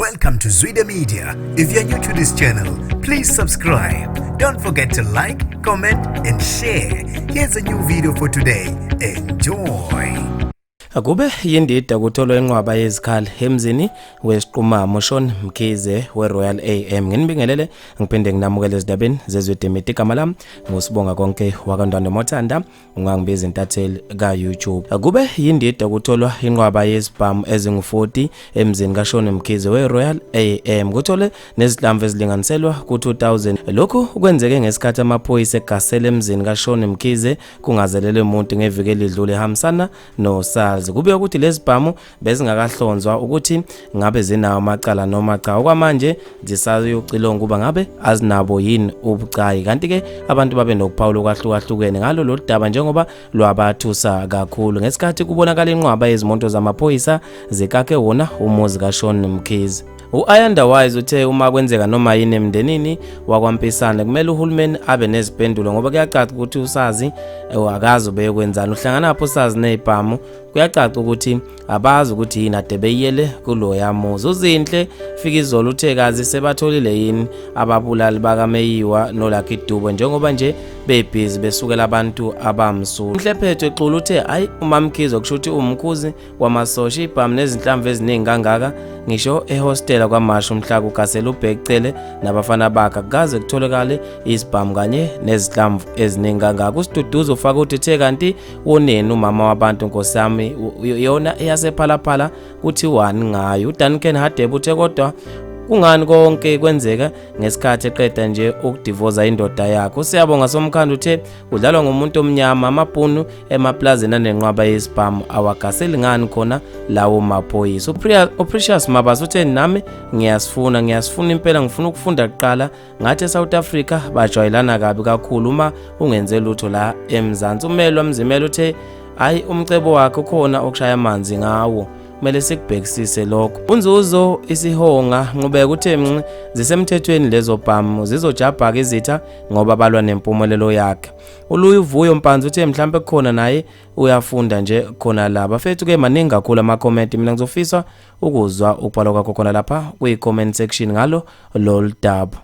Welcome to Zwida Media. If you're new to this channel, please subscribe. Don't forget to like, comment and share. Here's a new video for today. Enjoy. Akube yindida kutholwa inqwaba yezikhali emzini wesiqhumamo Sean Mkhize weRoyal AM. Nginibingelele ngiphinde nginamukele ezindabeni zezwide igama lami ngusibonga konke wakantwana Mothanda ungangibiza intatheli ka YouTube. Akube yindida kutholwa inqwaba yezibhamu ezingu40 emzini kaSean Mkhize weRoyal AM. Kuthole nezihlamvu ezilinganiselwa ku2000. Lokhu kwenzeke ngesikhathi amaphoyisa egasele emzini kaSean Mkhize kungazelele umuntu ngeviki elidlule hamsana noSARS. Kube ukuthi lezibhamu bezingakahlonzwa ukuthi ngabe zinawo amacala noma cha. Okwamanje zisayocilonga kuba ngabe azinabo yini ubucayi. Kanti ke abantu babe nokuphawula okwahlukahlukene ngalo lo daba njengoba lwabathusa kakhulu. Ngesikhathi kubonakala inqwaba yezimoto zamaphoyisa zikake wona umuzi kaSean Mkhize. U-Ayanda Wise uthe uma kwenzeka noma yini emndenini wakwaMpisane kumele uhulumeni abe nezimpendulo ngoba kuyacaca ukuthi usazi akazi ubeyokwenzana. Uhlangana lapho usazi nezibhamu kuyacaca ukuthi abazi ukuthi yini ade beyele kulo yamuzi. Uzinhle fika izolo uthe kazi sebatholile yini ababulali bakaMeyiwa noLucky Dube njengoba nje bebhizi besukela abantu abamsulwa. Mhlephetho exulu uthe hayi uMamkhize kushuthi umkhuzi wamasosha ibhamu nezinhlamvu eziningi kangaka ngisho ehostela kwaMasha umhlaka ugasela ubhekcele nabafana bakhe kaze kutholakale isibhamu kanye nezihlamvu eziningi kangaka. Usiduduzo ufaka uthi kanti woneni umama wabantu Nkosi yami yona eyasephalaphala kuthi wani ngayo. uDuncan Hadebe uthe kodwa kungani konke kwenzeka ngesikhathi eqeda nje ukudivoza indoda yakhe. Usiyabonga somkhando uthe udlalwa ngumuntu omnyama amabhunu emaplazini anenqwaba yesibhamu awagaseli ngani khona lawo maphoyisa. uPrecious Mabasa uthe nami ngiyasifuna impela ngifuna ukufunda kuqala ngathi eSouth Africa bajwayelana kabi kakhulu uma ungenze lutho la eMzansi. Umelwa Mzimela uthe hayi umcebo wakhe ukhona okushaya amanzi ngawo kumele sikubhekisise lokho. Unzuzo isihonga nqubeka uthe zisemthethweni lezo bhamu zizojabha izitha ngoba balwa nempumelelo yakhe. Uluyivuyo Mpanzi uthe mhlambe kukhona naye uyafunda nje khona laba. Fethu ke maningi kakhulu ama comment mina ngizofisa ukuzwa ukubhalwa kwakho khona lapha kwi comment section ngalo lolu daba.